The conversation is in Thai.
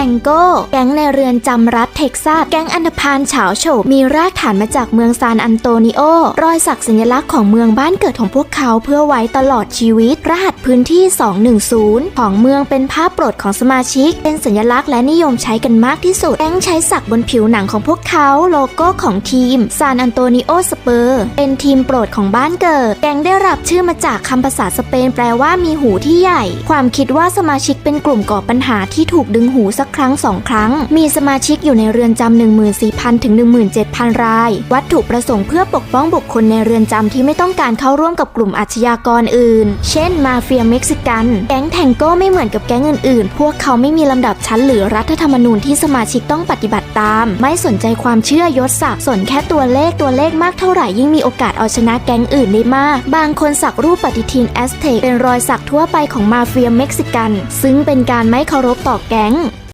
งโก้แก๊งในเรือนจำรัฐเท็กซัสแก๊งอันธพาลเฉาโฉบมีรากฐานมาจากเมืองซานอันโตนิโอรอยสักสัญลักษณ์ของเมืองบ้านเกิดของพวกเขาเพื่อไว้ตลอดชีวิตรหัสพื้นที่210ของเมืองเป็นภาพโปรดของสมาชิกเป็นสัญลักษณ์และนิยมใช้กันมากที่สุดแก๊งใช้สักบนผิวหนังของพวกเขาโลโก้ของทีมซานอันโตนิโอสเปอร์เป็นทีมโปรดของบ้านเกิดแก๊งได้รับชื่อมาจากคำภาษาสเปนแปลว่ามีหูที่ใหญ่ความคิดว่าสมาชิกเป็นกลุ่มก่อปัญหาที่ถูกดึงหูสักครั้ง2 ครั้งมีสมาชิกอยู่ในเรือนจำ 14,000 ถึง 17,000 รายวัตถุประสงค์เพื่อปกป้องบุคคลในเรือนจำที่ไม่ต้องการเข้าร่วมกับกลุ่มอาชญากรอื่นเช่นมาเฟียเม็กซิกันแก๊งแทงโก้ไม่เหมือนกับแก๊งอื่นๆพวกเขาไม่มีลำดับชั้นหรือรัฐธรรมนูญที่สมาชิกต้องปฏิบัติตามไม่สนใจความเชื่อยศศักดิ์สนแค่ตัวเลขมากเท่าไหร่ยิ่งมีโอกาสเอาชนะแก๊งอื่นได้มากบางคนสักรูปปฏิทินแอสเท็กเป็นรอยสักทั่วไปของมาเฟียเม็กซิกันซึ่งเป็นการไม่เคารพต่อแก๊ง